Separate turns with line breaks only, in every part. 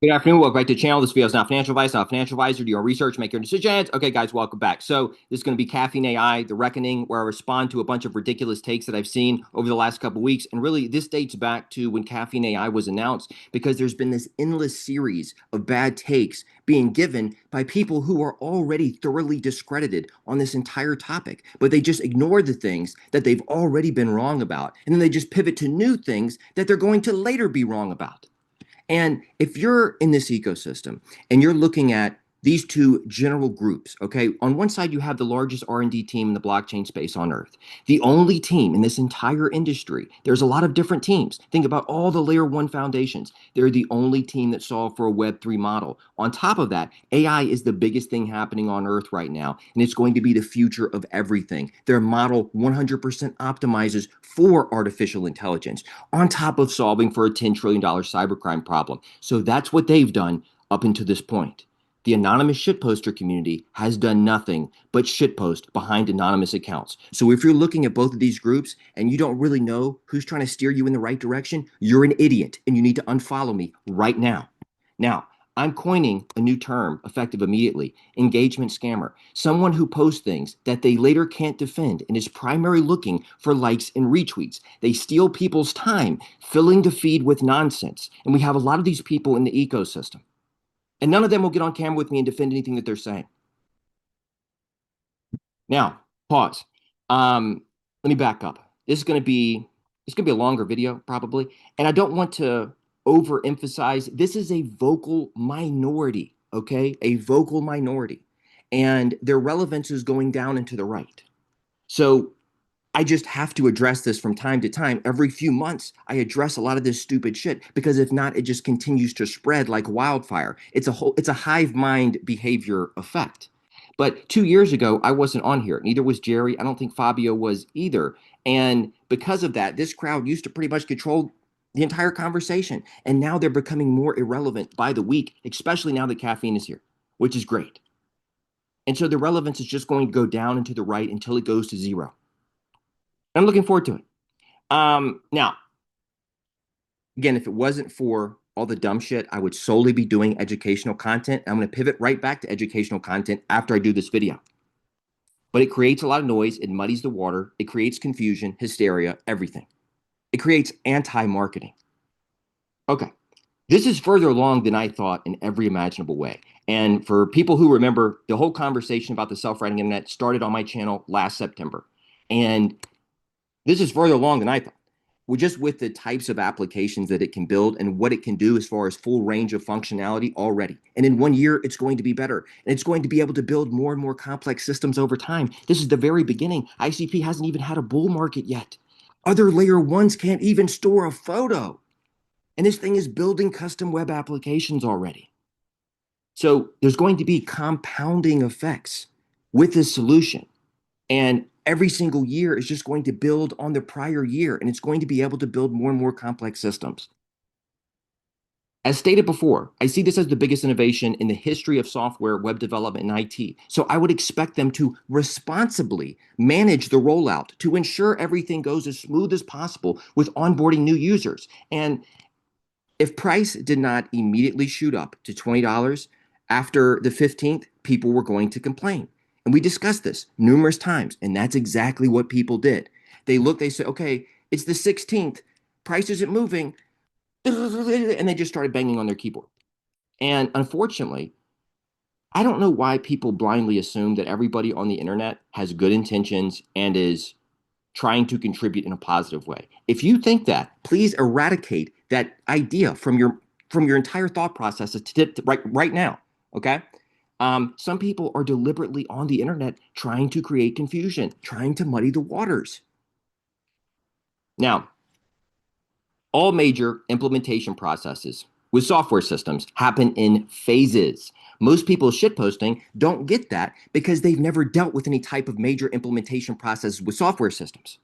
Good afternoon. Welcome back to the channel. This video is not financial advice, not financial advisor. Do your research, make your decisions. Okay, guys, welcome back. So this is going to be Caffeine AI, The Reckoning, where I respond to a bunch of ridiculous takes that I've seen over the last couple of weeks. And really, this dates back to when Caffeine AI was announced, because there's been this endless series of bad takes being given by people who are already thoroughly discredited on this entire topic. But they just ignore the things that they've already been wrong about. And then they just pivot to new things that they're going to later be wrong about. And if you're in this ecosystem and you're looking at these two general groups, okay, on one side you have the largest R&D team in the blockchain space on earth, the only team in this entire industry. There's a lot of different teams. Think about all the layer one foundations. They're the only team that solved for a Web3 model. On top of that, AI is the biggest thing happening on earth right now, and it's going to be the future of everything. Their model 100% optimizes for artificial intelligence, on top of solving for a $10 trillion cybercrime problem. So that's what they've done up until this point. The anonymous shitposter community has done nothing but shitpost behind anonymous accounts. So if you're looking at both of these groups and you don't really know who's trying to steer you in the right direction, you're an idiot and you need to unfollow me right now. Now, I'm coining a new term effective immediately: engagement scammer. Someone who posts things that they later can't defend and is primarily looking for likes and retweets. They steal people's time, filling the feed with nonsense. And we have a lot of these people in the ecosystem. And none of them will get on camera with me and defend anything that they're saying. Now, pause. Let me back up. This is gonna be a longer video probably, and I don't want to overemphasize. This is a vocal minority, okay? A vocal minority, and their relevance is going down and to the right. So I just have to address this from time to time. Every few months, I address a lot of this stupid shit, because if not, it just continues to spread like wildfire. It's a hive mind behavior effect. But 2 years ago, I wasn't on here. Neither was Jerry. I don't think Fabio was either. And because of that, this crowd used to pretty much control the entire conversation. And now they're becoming more irrelevant by the week, especially now that caffeine is here, which is great. And so the relevance is just going to go down and to the right until it goes to zero. I'm looking forward to it. Now, again, if it wasn't for all the dumb shit, I would solely be doing educational content. I'm going to pivot right back to educational content after I do this video. But it creates a lot of noise. It muddies the water. It creates confusion, hysteria, everything. It creates anti-marketing. Okay. This is further along than I thought in every imaginable way. And for people who remember, the whole conversation about the self-writing internet started on my channel last September. And this is further along than I thought. Just with the types of applications that it can build and what it can do as far as full range of functionality already. And in 1 year, it's going to be better. And it's going to be able to build more and more complex systems over time. This is the very beginning. ICP hasn't even had a bull market yet. Other layer ones can't even store a photo. And this thing is building custom web applications already. So there's going to be compounding effects with this solution. And every single year is just going to build on the prior year, and it's going to be able to build more and more complex systems. As stated before, I see this as the biggest innovation in the history of software, web development, and IT. So I would expect them to responsibly manage the rollout to ensure everything goes as smooth as possible with onboarding new users. And if price did not immediately shoot up to $20 after the 15th, people were going to complain. And we discussed this numerous times, and that's exactly what people did. They said, okay, it's the 16th, price isn't moving, and they just started banging on their keyboard. And unfortunately, I don't know why people blindly assume that everybody on the internet has good intentions and is trying to contribute in a positive way. If you think that, please eradicate that idea from your entire thought process right now. Okay. Some people are deliberately on the internet trying to create confusion, trying to muddy the waters. Now, all major implementation processes with software systems happen in phases. Most people shitposting don't get that because they've never dealt with any type of major implementation process with software systems.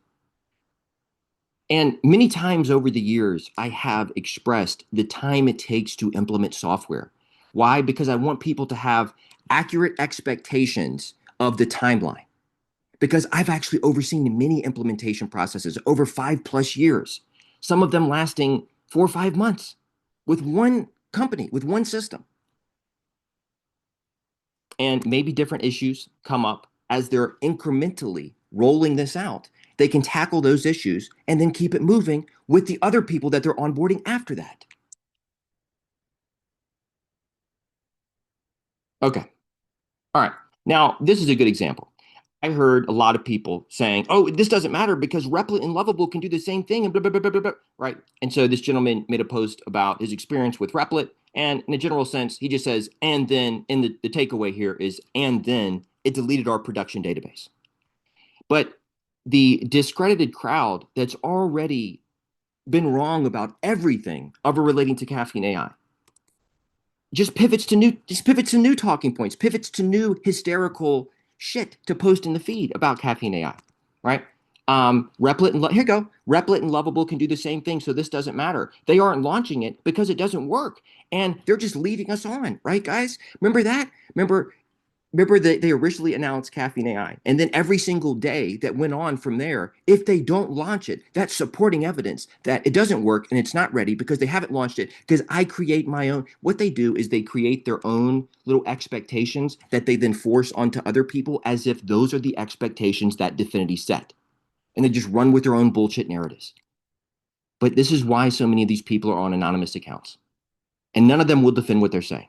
And many times over the years, I have expressed the time it takes to implement software. Why? Because I want people to have accurate expectations of the timeline. Because I've actually overseen many implementation processes over 5+ years, some of them lasting 4 or 5 months with one company with one system. And maybe different issues come up as they're incrementally rolling this out. They can tackle those issues and then keep it moving with the other people that they're onboarding after that. Okay. All right. Now, this is a good example. I heard a lot of people saying, oh, this doesn't matter because Replit and Lovable can do the same thing and blah, blah, blah, blah, blah, blah. Right. And so this gentleman made a post about his experience with Replit. And in a general sense, he just says, and then, and the takeaway here is, and then it deleted our production database. But the discredited crowd that's already been wrong about everything ever relating to Caffeine AI pivots to new talking points, pivots to new hysterical shit to post in the feed about Caffeine AI, right? Here you go. Replit and Lovable can do the same thing, so this doesn't matter. They aren't launching it because it doesn't work, and they're just leading us on, right, guys? Remember that? Remember that they originally announced Caffeine AI, and then every single day that went on from there, if they don't launch it, that's supporting evidence that it doesn't work and it's not ready because they haven't launched it. Because I create my own. What they do is they create their own little expectations that they then force onto other people as if those are the expectations that dfinity set, and they just run with their own bullshit narratives. But this is why so many of these people are on anonymous accounts, and none of them will defend what they're saying.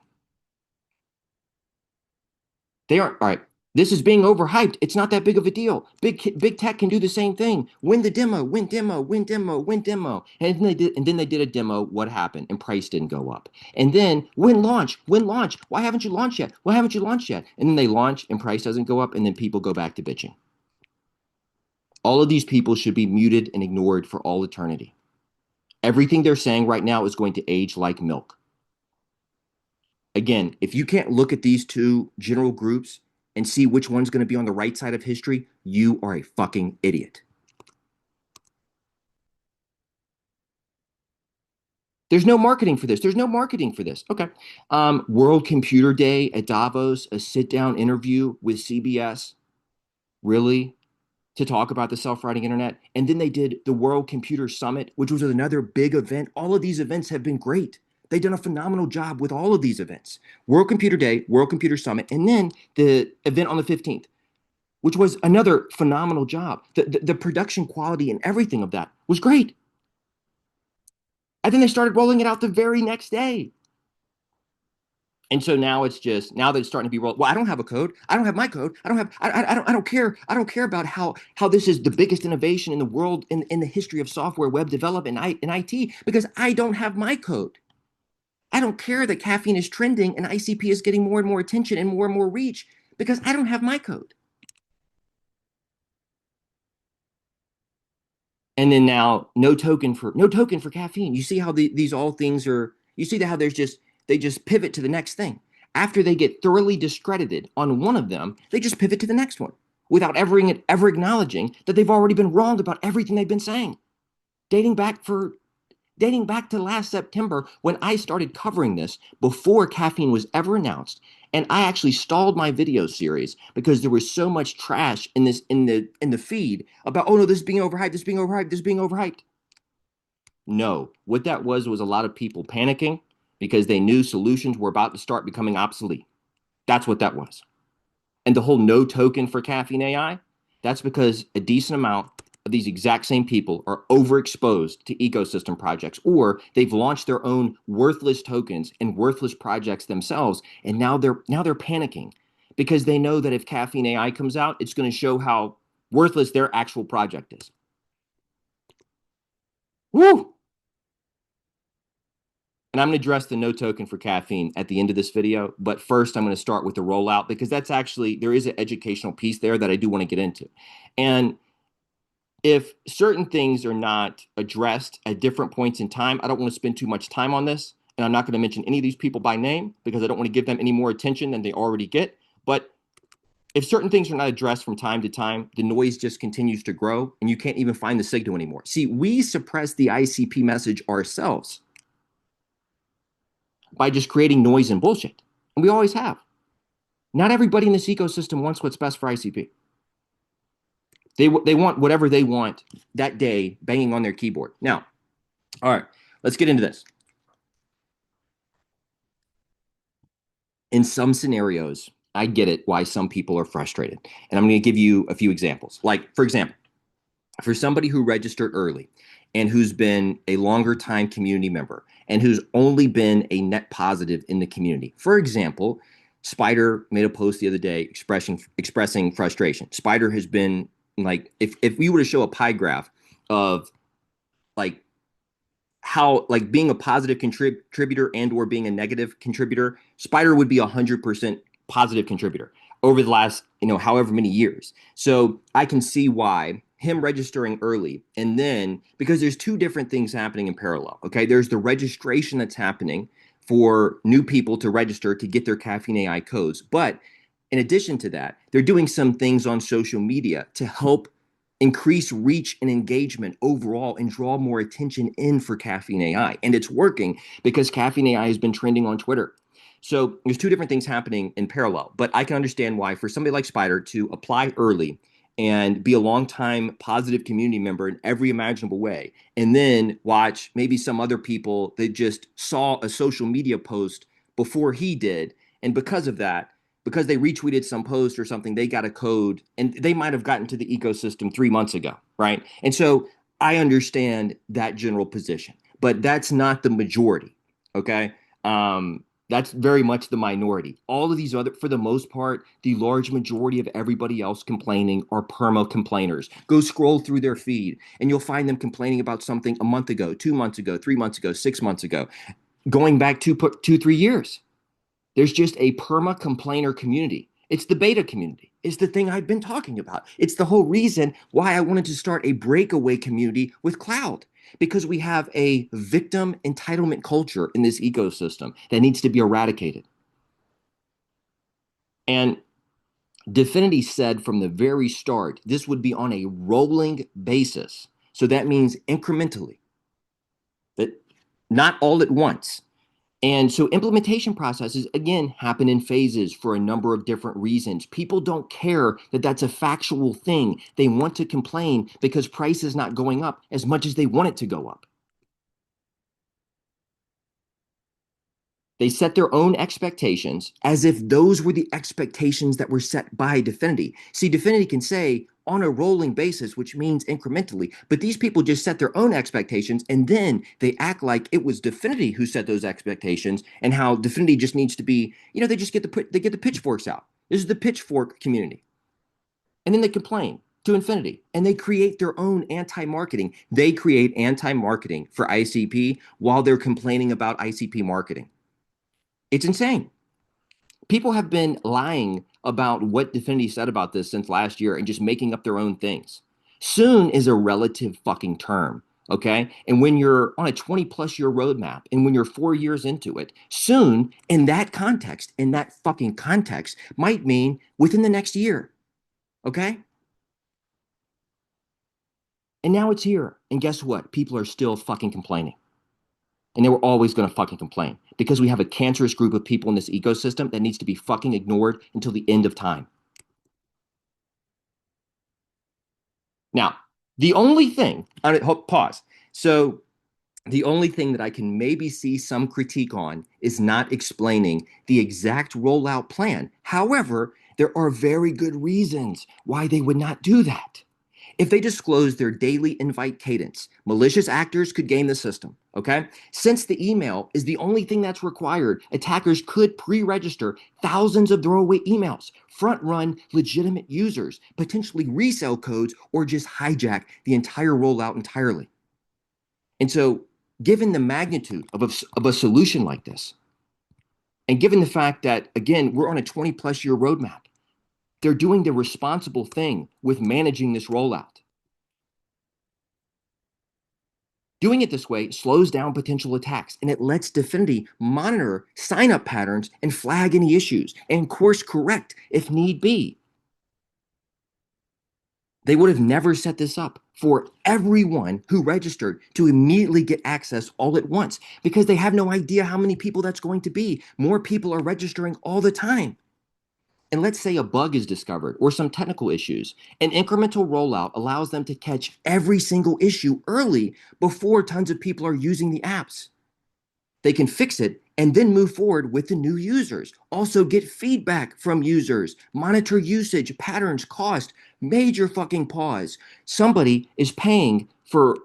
They aren't all right. This is being overhyped. It's not that big of a deal. Big tech can do the same thing. Win the demo, win demo, win demo, win demo. And then they did a demo. What happened? And price didn't go up. And then win launch, win launch. Why haven't you launched yet? Why haven't you launched yet? And then they launch and price doesn't go up. And then people go back to bitching. All of these people should be muted and ignored for all eternity. Everything they're saying right now is going to age like milk. Again, if you can't look at these two general groups and see which one's going to be on the right side of history, you are a fucking idiot. There's no marketing for this. There's no marketing for this. Okay. World Computer Day at Davos, a sit down interview with CBS, really, to talk about the self writing internet. And then they did the World Computer Summit, which was another big event. All of these events have been great. They've done a phenomenal job with all of these events. World Computer Day, World Computer Summit, and then the event on the 15th, which was another phenomenal job. The production quality and everything of that was great. And then they started rolling it out the very next day. And so now it's just now that it's starting to be rolled. Well, I don't have a code. I don't have my code. I don't care. I don't care about how this is the biggest innovation in the world in the history of software, web development, and IT because I don't have my code. I don't care that caffeine is trending and ICP is getting more and more attention and more reach because I don't have my code. And then now no token for caffeine. You see how these all things are. You see how there's just they just pivot to the next thing after they get thoroughly discredited on one of them. They just pivot to the next one without ever acknowledging that they've already been wrong about everything they've been saying, dating back for dating back to last September when I started covering this before caffeine was ever announced. And I actually stalled my video series because there was so much trash in this in the feed about, oh no, this is being overhyped, this is being overhyped, this is being overhyped. No, what that was a lot of people panicking because they knew solutions were about to start becoming obsolete. That's what that was. And the whole no token for caffeine AI, that's because a decent amount of these exact same people are overexposed to ecosystem projects, or they've launched their own worthless tokens and worthless projects themselves, and now they're panicking because they know that if caffeine AI comes out, it's going to show how worthless their actual project is. Woo! And I'm going to address the no token for caffeine at the end of this video. But first, I'm going to start with the rollout because that's actually, there is an educational piece there that I do want to get into. And if certain things are not addressed at different points in time, I don't want to spend too much time on this. And I'm not going to mention any of these people by name because I don't want to give them any more attention than they already get. But if certain things are not addressed from time to time, the noise just continues to grow and you can't even find the signal anymore. See, we suppress the ICP message ourselves by just creating noise and bullshit. And we always have. Not everybody in this ecosystem wants what's best for ICP. They want whatever they want that day banging on their keyboard. Now, all right, let's get into this. in some scenarios, I get it why some people are frustrated. And I'm going to give you a few examples. Like, for example, for somebody who registered early and who's been a longer time community member and who's only been a net positive in the community. For example, Spider made a post the other day expressing frustration. Spider has been like, if we were to show a pie graph of like how like being a positive contributor and or being a negative contributor, Spider would be 100% positive contributor over the last, however many years. So I can see why him registering early, and then because there's two different things happening in parallel. Okay, there's the registration that's happening for new people to register to get their Caffeine AI codes, but in addition to that, they're doing some things on social media to help increase reach and engagement overall and draw more attention in for Caffeine AI. And it's working because Caffeine AI has been trending on Twitter. So there's two different things happening in parallel, but I can understand why for somebody like Spider to apply early and be a long-time positive community member in every imaginable way, and then watch maybe some other people that just saw a social media post before he did, and because of that, because they retweeted some post or something, they got a code and they might have gotten to the ecosystem 3 months ago, right? And so I understand that general position, but that's not the majority, okay? That's very much the minority. All of these other, for the most part, the large majority of everybody else complaining are perma complainers. Go scroll through their feed and you'll find them complaining about something a month ago, 2 months ago, 3 months ago, 6 months ago, going back 3 years. There's just a perma complainer community. It's the beta community. It's the thing I've been talking about. It's the whole reason why I wanted to start a breakaway community with Cloud, because we have a victim entitlement culture in this ecosystem that needs to be eradicated. And dfinity said from the very start, this would be on a rolling basis. So that means incrementally, that not all at once. And so implementation processes, again, happen in phases for a number of different reasons. People don't care that that's a factual thing. They want to complain because price is not going up as much as they want it to go up. They set their own expectations as if those were the expectations that were set by dfinity. See, dfinity can say on a rolling basis, which means incrementally, but these people just set their own expectations and then they act like it was dfinity who set those expectations, and how dfinity just needs to be, they just get the pitchforks out. This is the pitchfork community. And then they complain to infinity and they create their own anti-marketing. They create anti-marketing for ICP while they're complaining about ICP marketing. It's insane. People have been lying about what dfinity said about this since last year and just making up their own things. Soon is a relative fucking term, okay? And when you're on a 20 plus year roadmap and when you're 4 years into it, soon in that context, in that fucking context, might mean within the next year, okay? And now it's here. And guess what? People are still fucking complaining. And they were always going to fucking complain because we have a cancerous group of people in this ecosystem that needs to be fucking ignored until the end of time. Now, the only thing, pause. So the only thing that I can maybe see some critique on is not explaining the exact rollout plan. However, there are very good reasons why they would not do that. If they disclose their daily invite cadence, malicious actors could game the system, okay? Since the email is the only thing that's required, attackers could pre-register thousands of throwaway emails, front-run legitimate users, potentially resell codes, or just hijack the entire rollout entirely. And so, given the magnitude of a solution like this, and given the fact that, again, we're on a 20 plus year roadmap, they're doing the responsible thing with managing this rollout. Doing it this way slows down potential attacks, and it lets dfinity monitor sign-up patterns and flag any issues and course correct if need be. They would have never set this up for everyone who registered to immediately get access all at once because they have no idea how many people that's going to be. More people are registering all the time. And let's say a bug is discovered or some technical issues. An incremental rollout allows them to catch every single issue early before tons of people are using the apps. They can fix it and then move forward with the new users. Also get feedback from users, monitor usage, patterns, cost, major fucking pause. Somebody is paying for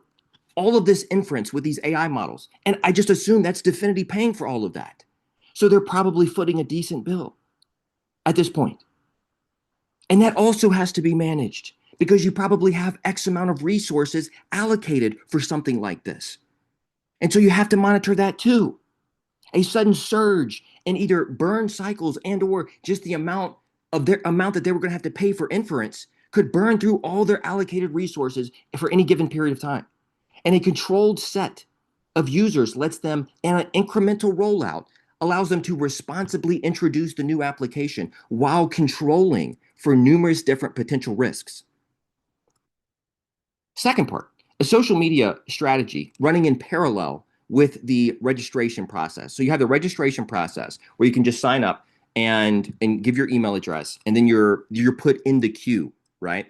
all of this inference with these AI models. And I just assume that's Dfinity paying for all of that. So they're probably footing a decent bill at this point. And that also has to be managed because you probably have X amount of resources allocated for something like this. And so you have to monitor that too. A sudden surge in either burn cycles and or just the amount that they were going to have to pay for inference could burn through all their allocated resources for any given period of time. And a controlled set of users lets them, and an incremental rollout allows them to responsibly introduce the new application while controlling for numerous different potential risks. Second part, a social media strategy running in parallel with the registration process. So you have the registration process where you can just sign up and give your email address, and then you're put in the queue, right?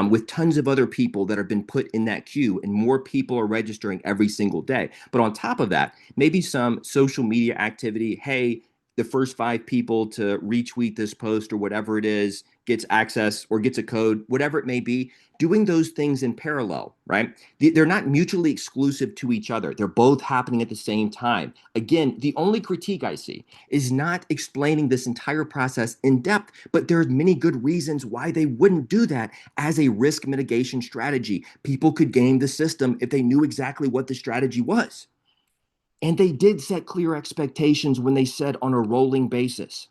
With tons of other people that have been put in that queue, and more people are registering every single day. But on top of that, maybe some social media activity. Hey, the first 5 people to retweet this post or whatever it is gets access or gets a code, whatever it may be, doing those things in parallel, right? They're not mutually exclusive to each other. They're both happening at the same time. Again, the only critique I see is not explaining this entire process in depth, but there's many good reasons why they wouldn't do that as a risk mitigation strategy. People could game the system if they knew exactly what the strategy was. And they did set clear expectations when they said on a rolling basis.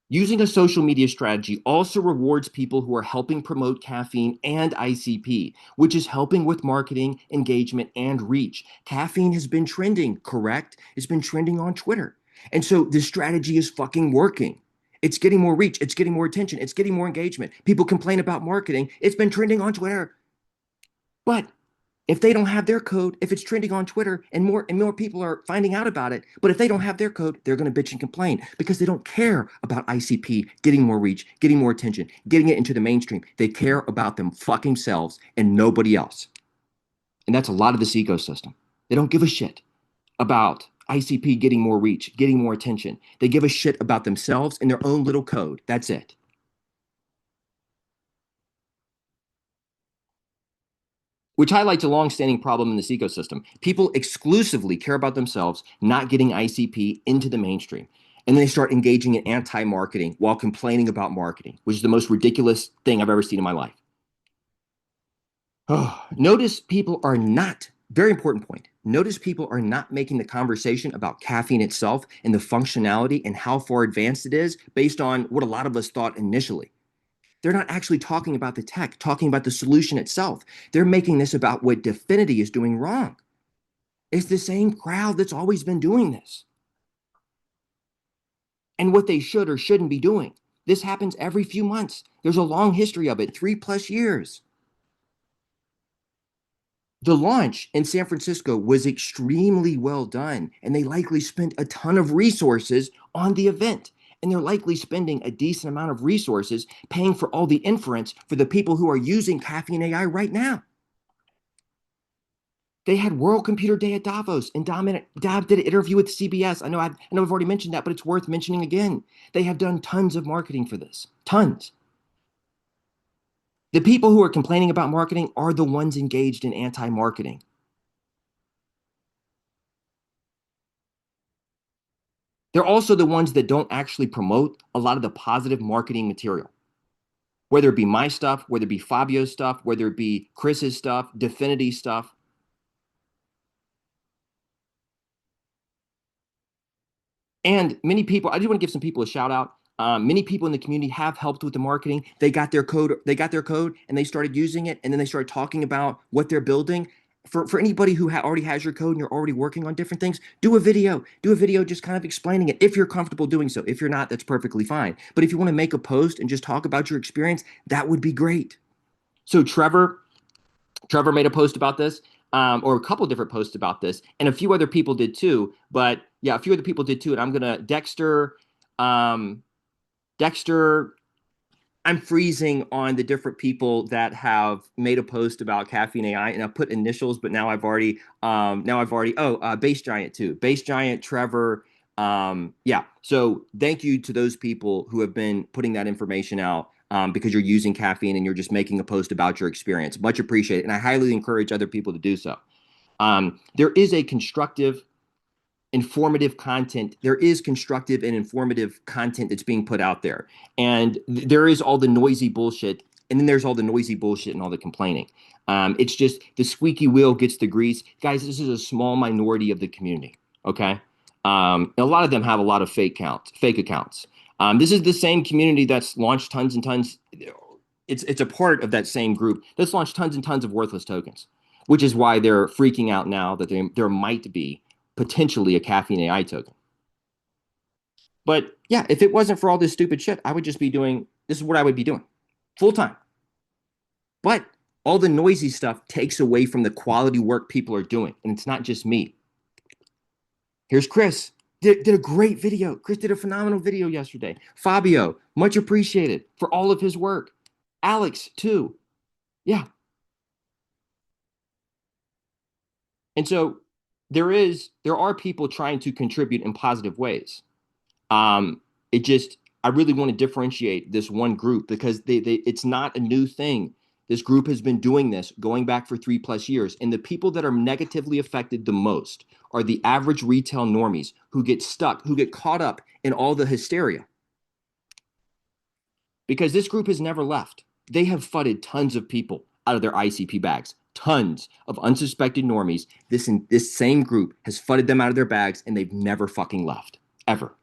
Using a social media strategy also rewards people who are helping promote caffeine and ICP, which is helping with marketing, engagement, and reach. Caffeine has been trending, correct? It's been trending on Twitter. And so this strategy is fucking working. It's getting more reach, it's getting more attention, it's getting more engagement. People complain about marketing, it's been trending on Twitter. But if they don't have their code, if it's trending on Twitter and more people are finding out about it, but if they don't have their code, they're going to bitch and complain because they don't care about ICP getting more reach, getting more attention, getting it into the mainstream. They care about them fucking selves and nobody else. And that's a lot of this ecosystem. They don't give a shit about ICP getting more reach, getting more attention. They give a shit about themselves and their own little code. That's it. Which highlights a long-standing problem in this ecosystem. People exclusively care about themselves, not getting ICP into the mainstream. And then they start engaging in anti-marketing while complaining about marketing, which is the most ridiculous thing I've ever seen in my life. Oh, notice people are not, very important point. Notice people are not making the conversation about caffeine itself and the functionality and how far advanced it is based on what a lot of us thought initially. They're not actually talking about the tech, talking about the solution itself. They're making this about what Dfinity is doing wrong. It's the same crowd that's always been doing this and what they should or shouldn't be doing. This happens every few months. There's a long history of it, 3+ years. The launch in San Francisco was extremely well done, and they likely spent a ton of resources on the event. And they're likely spending a decent amount of resources paying for all the inference for the people who are using Caffeine AI right now. They had World Computer Day at Davos, and Dab did an interview with CBS. I know I've already mentioned that, but it's worth mentioning again. They have done tons of marketing for this, tons. The people who are complaining about marketing are the ones engaged in anti-marketing. They're also the ones that don't actually promote a lot of the positive marketing material, whether it be my stuff, whether it be Fabio's stuff, whether it be Chris's stuff, Dfinity stuff. And many people, I just want to give some people a shout out. Many people in the community have helped with the marketing. They got their code and they started using it, and then they started talking about what they're building. For anybody who already has your code and you're already working on different things, do a video just kind of explaining it if you're comfortable doing so. If you're not, that's perfectly fine. But if you want to make a post and just talk about your experience, that would be great. So Trevor made a post about this, or a couple different posts about this, and a few other people did too. But yeah, a few other people did too. And I'm gonna Dexter, Dexter. I'm freezing on the different people that have made a post about Caffeine AI, and I put initials, but now I've already Base Giant too, Base Giant, Trevor, yeah. So thank you to those people who have been putting that information out, because you're using caffeine and you're just making a post about your experience. Much appreciated, and I highly encourage other people to do so. There is a constructive informative content. There is constructive and informative content that's being put out there. And there is all the noisy bullshit. And then there's all the noisy bullshit and all the complaining. It's just the squeaky wheel gets the grease. Guys, this is a small minority of the community. Okay. A lot of them have a lot of fake accounts. This is the same community that's launched tons and tons. It's a part of that same group that's launched tons and tons of worthless tokens, which is why they're freaking out now that there might be potentially a Caffeine AI token. But yeah, if it wasn't for all this stupid shit, I would just be doing this is what I would be doing full time. But all the noisy stuff takes away from the quality work people are doing. And it's not just me. Here's Chris. Did a great video. Chris did a phenomenal video yesterday. Fabio, much appreciated for all of his work. Alex, too. Yeah. And so there are people trying to contribute in positive ways. It just I really want to differentiate this one group because it's not a new thing. This group has been doing this going back for 3+ years, and the people that are negatively affected the most are the average retail normies who get stuck, who get caught up in all the hysteria. Because this group has never left. They have fudded tons of people out of their ICP bags. Tons of unsuspected normies. This same group has fudded them out of their bags, and they've never fucking left ever.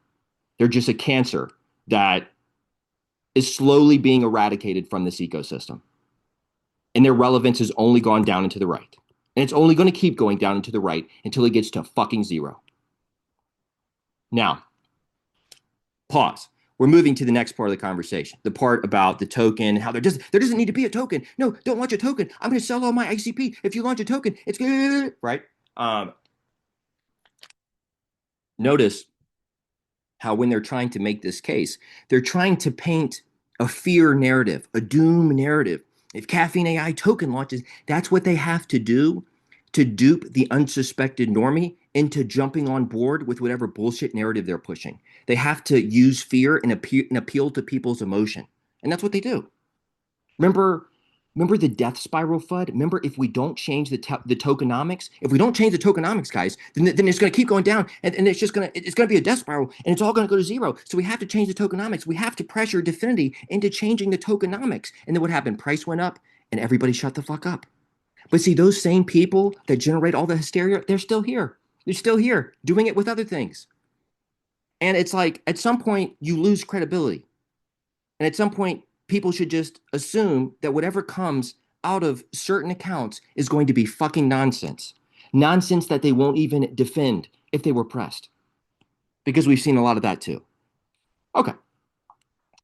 They're just a cancer that is slowly being eradicated from this ecosystem. And their relevance has only gone down and to the right. And it's only going to keep going down and to the right until it gets to fucking zero. Now, pause. We're moving to the next part of the conversation, the part about the token, how there doesn't need to be a token. No, don't launch a token. I'm going to sell all my ICP. If you launch a token, it's good, right? Notice how when they're trying to make this case, they're trying to paint a fear narrative, a doom narrative. If Caffeine AI token launches, that's what they have to do to dupe the unsuspected normie into jumping on board with whatever bullshit narrative they're pushing. They have to use fear and appeal to people's emotion. And that's what they do. Remember the death spiral FUD? Remember, if we don't change the tokenomics, if we don't change the tokenomics, guys, then it's going to keep going down, and it's going to be a death spiral, and it's all going to go to zero. So we have to change the tokenomics. We have to pressure dfinity into changing the tokenomics. And then what happened? Price went up, and everybody shut the fuck up. But see, those same people that generate all the hysteria, they're still here. They're still here doing it with other things. And it's like at some point you lose credibility. And at some point, people should just assume that whatever comes out of certain accounts is going to be fucking nonsense. Nonsense that they won't even defend if they were pressed. Because we've seen a lot of that too. Okay.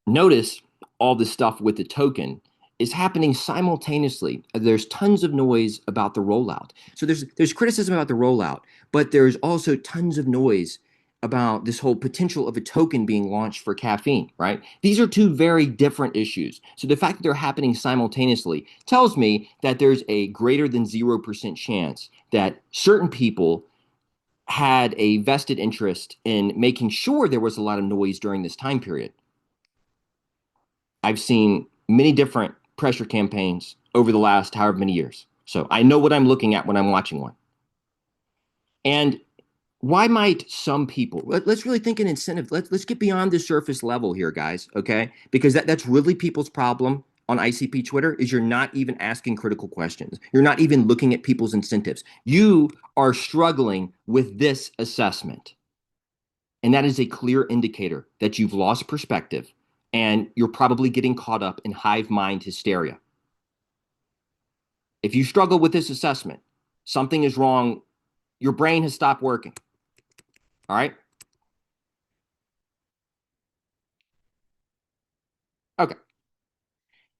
Notice all the stuff with the token is happening simultaneously. There's tons of noise about the rollout. So there's criticism about the rollout, but there's also tons of noise about this whole potential of a token being launched for caffeine, right? These are two very different issues. So the fact that they're happening simultaneously tells me that there's a greater than 0% chance that certain people had a vested interest in making sure there was a lot of noise during this time period. I've seen many different pressure campaigns over the last however many years. So I know what I'm looking at when I'm watching one. And why might some people let's really think an incentive. Let's get beyond the surface level here, guys, okay? Because that's really people's problem on ICP Twitter is you're not even asking critical questions. You're not even looking at people's incentives. You are struggling with this assessment. And that is a clear indicator that you've lost perspective and you're probably getting caught up in hive mind hysteria. If you struggle with this assessment, something is wrong. Your brain has stopped working. All right? Okay.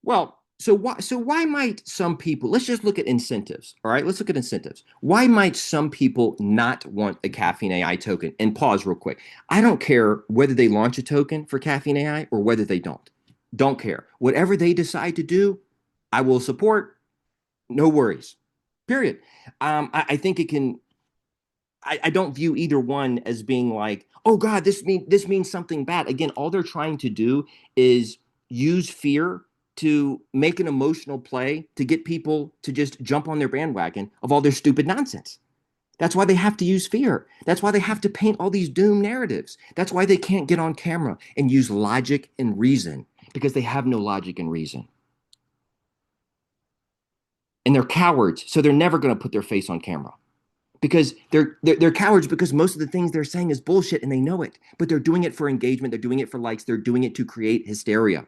Well, so why might some people, let's just look at incentives. All right, let's look at incentives. Why might some people not want a Caffeine AI token? And pause real quick. I don't care whether they launch a token for Caffeine AI or whether they don't. Don't care. Whatever they decide to do, I will support. No worries. Period. I think it can. I don't view either one as being like, oh God, this means something bad. Again, all they're trying to do is use fear to make an emotional play to get people to just jump on their bandwagon of all their stupid nonsense. That's why they have to use fear. That's why they have to paint all these doom narratives. That's why they can't get on camera and use logic and reason because they have no logic and reason. And they're cowards, so they're never going to put their face on camera because they're cowards because most of the things they're saying is bullshit and they know it. But they're doing it for engagement, they're doing it for likes, they're doing it to create hysteria.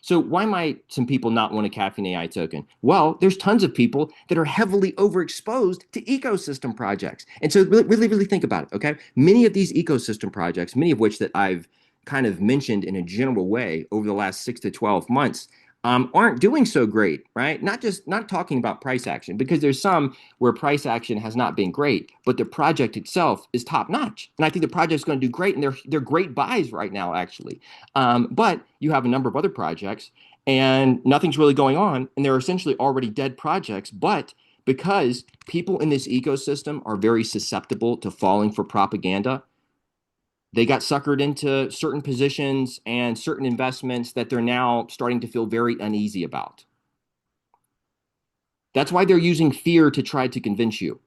So why might some people not want a Caffeine AI token? Well, there's tons of people that are heavily overexposed to ecosystem projects. And so really think about it, okay? Many of these ecosystem projects, many of which that I've kind of mentioned in a general way over the last 6 to 12 months, aren't doing so great, right? Not talking about price action, because there's some where price action has not been great, but the project itself is top notch. And I think the project's going to do great, and they're great buys right now, actually. But you have a number of other projects and nothing's really going on. And they're essentially already dead projects. But because people in this ecosystem are very susceptible to falling for propaganda, they got suckered into certain positions and certain investments that they're now starting to feel very uneasy about. That's why they're using fear to try to convince you.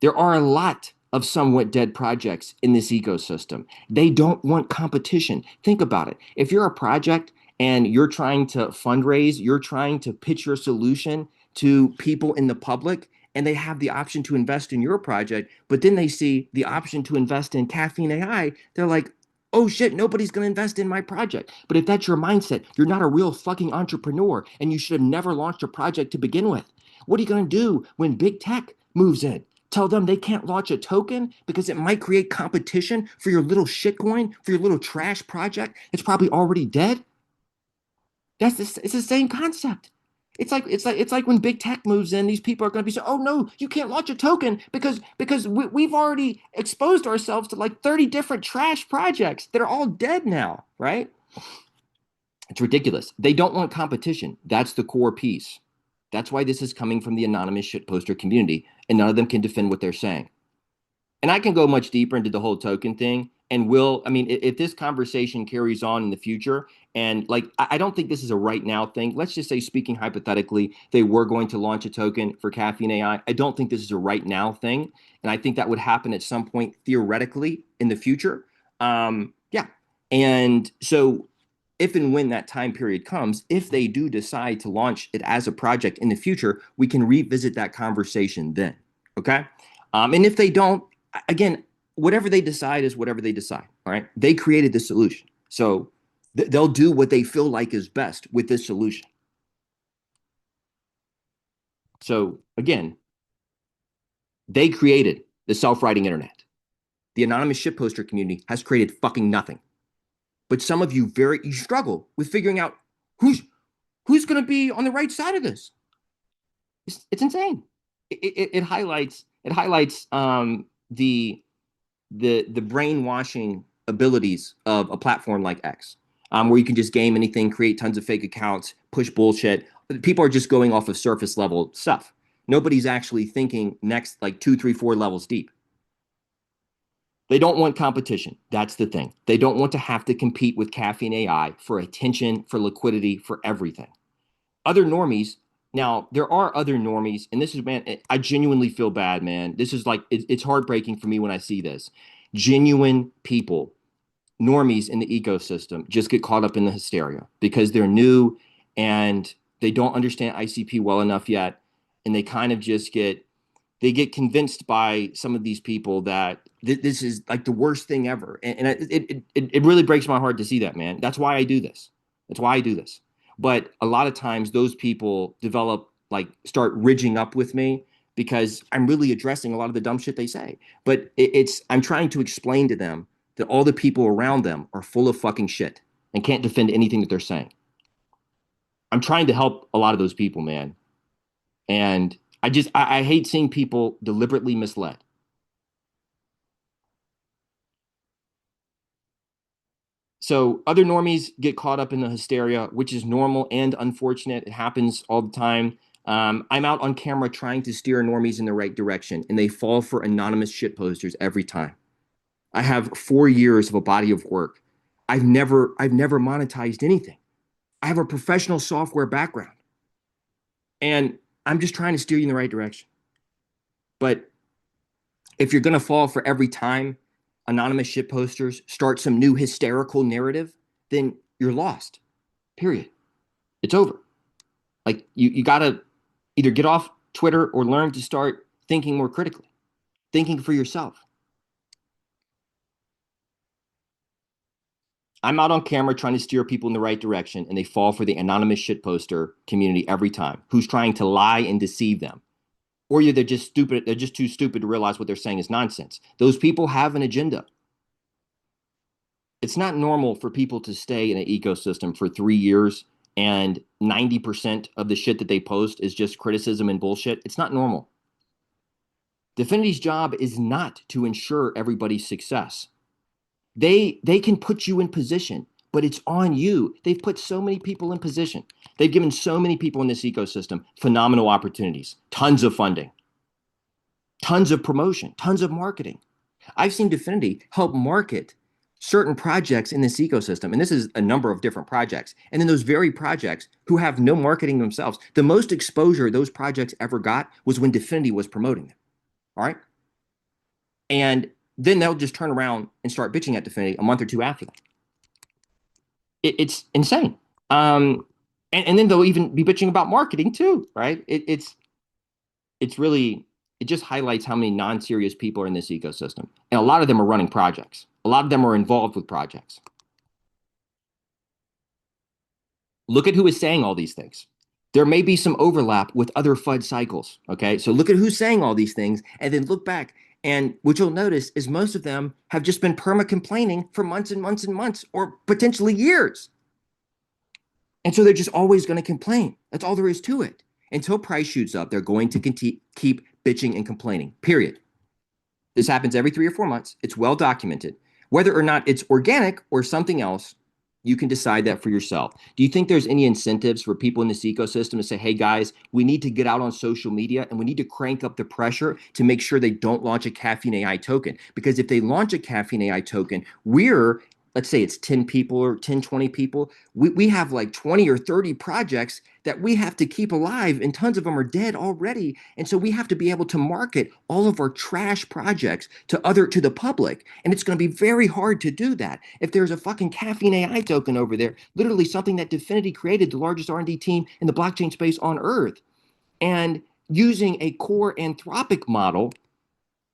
There are a lot of somewhat dead projects in this ecosystem. They don't want competition. Think about it. If you're a project and you're trying to fundraise, you're trying to pitch your solution to people in the public, and they have the option to invest in your project, but then they see the option to invest in Caffeine AI, they're like, oh shit, nobody's going to invest in my project. But if that's your mindset, you're not a real fucking entrepreneur, and you should have never launched a project to begin with. What are you going to do when big tech moves in? Tell them they can't launch a token because it might create competition for your little shitcoin, for your little trash project. It's probably already dead. It's the same concept. It's like when big tech moves in, these people are going to be saying, "Oh no, you can't launch a token because we've already exposed ourselves to like 30 different trash projects that are all dead now, right?" It's ridiculous. They don't want competition. That's the core piece. That's why this is coming from the anonymous shitposter community, and none of them can defend what they're saying. And I can go much deeper into the whole token thing. And I mean, if this conversation carries on in the future, and like, I don't think this is a right now thing. Let's just say, speaking hypothetically, they were going to launch a token for Caffeine AI. I don't think this is a right now thing. And I think that would happen at some point theoretically in the future. Yeah. And so if and when that time period comes, if they do decide to launch it as a project in the future, we can revisit that conversation then. Okay. And if they don't, again, whatever they decide is whatever they decide. All right. They created the solution. So they'll do what they feel like is best with this solution. So again, they created the self-writing internet. The anonymous shitposter community has created fucking nothing. But some of you struggle with figuring out who's going to be on the right side of this. It's insane. It highlights the brainwashing abilities of a platform like X, where you can just game anything, create tons of fake accounts, push bullshit. People are just going off of surface level stuff. Nobody's actually thinking next, like 2, 3, 4 levels deep. They don't want competition. That's the thing. They don't want to have to compete with Caffeine AI for attention, for liquidity, for everything. Other normies. Now, there are other normies, and this is, man, I genuinely feel bad, man. This is like, it's heartbreaking for me when I see this. Genuine people, normies in the ecosystem, just get caught up in the hysteria because they're new and they don't understand ICP well enough yet. And they kind of just they get convinced by some of these people that this is like the worst thing ever. And it really breaks my heart to see that, man. That's why I do this. That's why I do this. But a lot of times those people start ridging up with me because I'm really addressing a lot of the dumb shit they say. But I'm trying to explain to them that all the people around them are full of fucking shit and can't defend anything that they're saying. I'm trying to help a lot of those people, man. And I hate seeing people deliberately misled. So other normies get caught up in the hysteria, which is normal and unfortunate. It happens all the time. I'm out on camera trying to steer normies in the right direction, and they fall for anonymous shit posters every time. I have 4 years of a body of work. I've never monetized anything. I have a professional software background, and I'm just trying to steer you in the right direction. But if you're gonna fall for every time anonymous shit posters start some new hysterical narrative, then you're lost. Period. It's over. Like you gotta either get off Twitter or learn to start thinking more critically, thinking for yourself. I'm out on camera trying to steer people in the right direction, and they fall for the anonymous shit poster community every time, who's trying to lie and deceive them. Or they're just stupid, they're just too stupid to realize what they're saying is nonsense. Those people have an agenda. It's not normal for people to stay in an ecosystem for 3 years and 90% of the shit that they post is just criticism and bullshit. It's not normal. Definity's job is not to ensure everybody's success. They can put you in position, but it's on you. They've put so many people in position. They've given so many people in this ecosystem phenomenal opportunities, tons of funding, tons of promotion, tons of marketing. I've seen Dfinity help market certain projects in this ecosystem, and this is a number of different projects. And then those very projects who have no marketing themselves, the most exposure those projects ever got was when Dfinity was promoting them. All right. And then they'll just turn around and start bitching at Dfinity a month or two after that. It's insane. And then they'll even be bitching about marketing too, right? It's really it just highlights how many non-serious people are in this ecosystem. And a lot of them are running projects. A lot of them are involved with projects. Look at who is saying all these things. There may be some overlap with other FUD cycles. Okay. So look at who's saying all these things and then look back. And what you'll notice is most of them have just been perma complaining for months and months and months, or potentially years. And so they're just always going to complain. That's all there is to it. Until price shoots up, they're going to keep bitching and complaining, period. This happens every 3 or 4 months. It's well documented. Whether or not it's organic or something else, you can decide that for yourself. Do you think there's any incentives for people in this ecosystem to say, hey guys, we need to get out on social media and we need to crank up the pressure to make sure they don't launch a Caffeine AI token? Because if they launch a Caffeine AI token, let's say it's 10 people or 10, 20 people, we have like 20 or 30 projects that we have to keep alive, and tons of them are dead already. And so we have to be able to market all of our trash projects to the public. And it's going to be very hard to do that. If there's a fucking Caffeine AI token over there, literally something that Dfinity created, the largest R&D team in the blockchain space on earth, and using a core Anthropic model,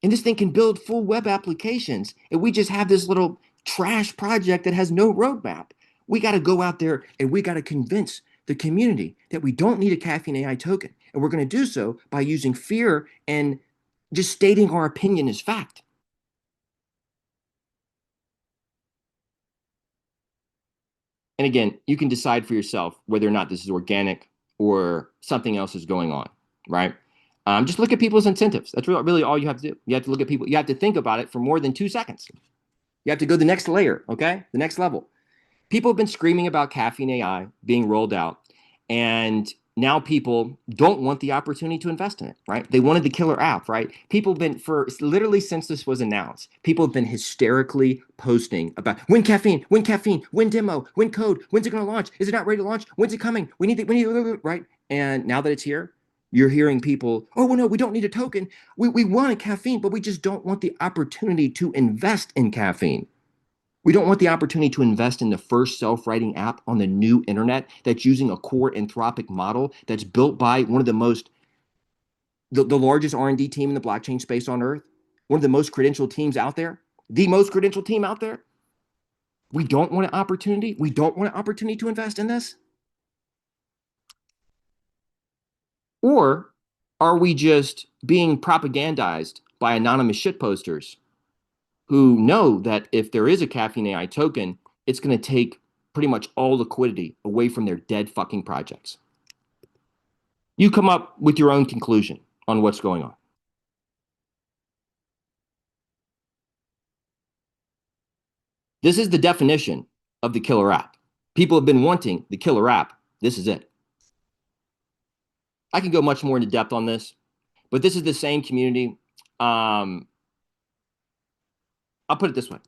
and this thing can build full web applications. And we just have this little trash project that has no roadmap. We got to go out there and we got to convince the community that we don't need a Caffeine AI token. And we're going to do so by using fear and just stating our opinion as fact. And again, you can decide for yourself whether or not this is organic or something else is going on, right? Just look at people's incentives. That's really all you have to do. You have to look at people. You have to think about it for more than 2 seconds. You have to go the next layer, okay? The next level. People have been screaming about Caffeine AI being rolled out, and now people don't want the opportunity to invest in it, right? They wanted the killer app, right? People have been, for literally since this was announced, people have been hysterically posting about when caffeine, when demo, when code, when's it going to launch? Is it not ready to launch? When's it coming? Right? And now that it's here, you're hearing people, oh, well, no, we don't need a token. We want a caffeine, but we just don't want the opportunity to invest in caffeine. We don't want the opportunity to invest in the first self-writing app on the new internet that's using a core Anthropic model that's built by one of the largest R&D team in the blockchain space on earth, one of the most credentialed teams out there, the most credentialed team out there. We don't want an opportunity. We don't want an opportunity to invest in this. Or are we just being propagandized by anonymous shit posters who know that if there is a Caffeine AI token, it's going to take pretty much all liquidity away from their dead fucking projects? You come up with your own conclusion on what's going on. This is the definition of the killer app. People have been wanting the killer app. This is it. I can go much more into depth on this, but this is the same community. Um, I'll put it this way: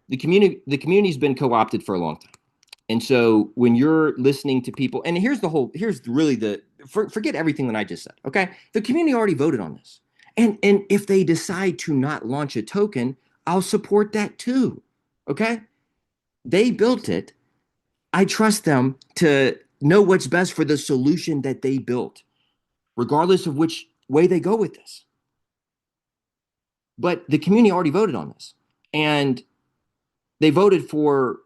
the community's been co-opted for a long time. And so when you're listening to people, and here's really forget everything that I just said. Okay. The community already voted on this. And if they decide to not launch a token, I'll support that too. Okay. They built it. I trust them to know what's best for the solution that they built, regardless of which way they go with this. But the community already voted on this. And they voted for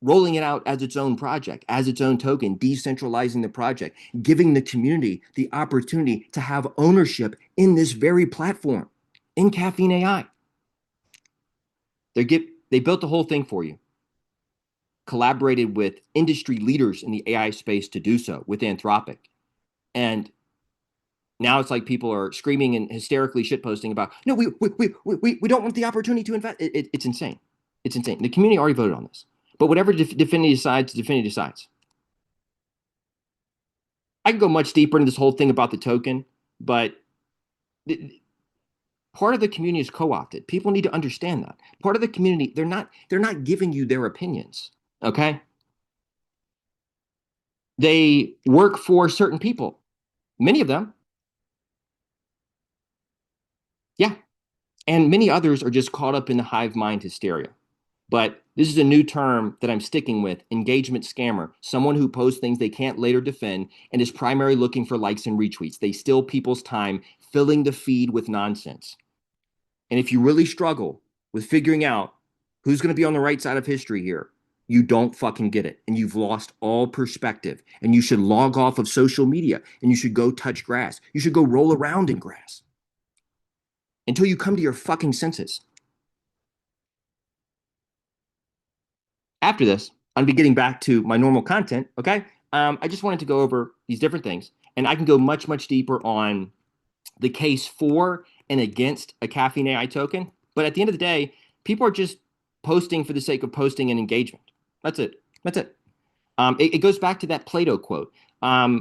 rolling it out as its own project, as its own token, decentralizing the project, giving the community the opportunity to have ownership in this very platform, in Caffeine AI. They built the whole thing for you, collaborated with industry leaders in the AI space to do so with Anthropic. And now it's like people are screaming and hysterically shitposting about, no, we don't want the opportunity to invest. It's insane. It's insane. The community already voted on this. But whatever Dfinity decides, Dfinity decides. I can go much deeper into this whole thing about the token, but part of the community is co-opted. People need to understand that. Part of the community, they're not giving you their opinions. Okay. They work for certain people. Many of them, yeah. And many others are just caught up in the hive mind hysteria. But this is a new term that I'm sticking with: engagement scammer, someone who posts things they can't later defend and is primarily looking for likes and retweets. They steal people's time, filling the feed with nonsense. And if you really struggle with figuring out who's going to be on the right side of history here, you don't fucking get it. And you've lost all perspective. And you should log off of social media and you should go touch grass. You should go roll around in grass until you come to your fucking senses. After this, I'm be getting back to my normal content. Okay. I just wanted to go over these different things, and I can go much, much deeper on the case for and against a Caffeine AI token. But at the end of the day, people are just posting for the sake of posting and engagement. That's it. That's it. It goes back to that Plato quote. A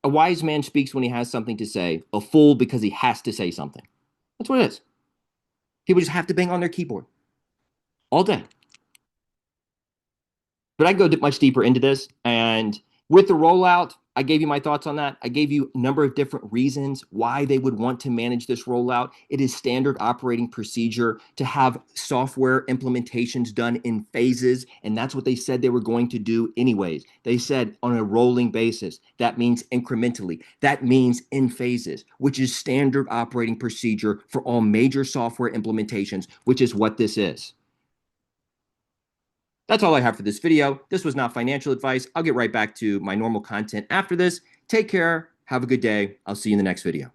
wise man speaks when he has something to say, a fool because he has to say something. That's what it is. People just have to bang on their keyboard all day. But I can go much deeper into this. And with the rollout, I gave you my thoughts on that. I gave you a number of different reasons why they would want to manage this rollout. It is standard operating procedure to have software implementations done in phases. And that's what they said they were going to do anyways. They said on a rolling basis. That means incrementally. That means in phases, which is standard operating procedure for all major software implementations, which is what this is. That's all I have for this video. This was not financial advice. I'll get right back to my normal content after this. Take care. Have a good day. I'll see you in the next video.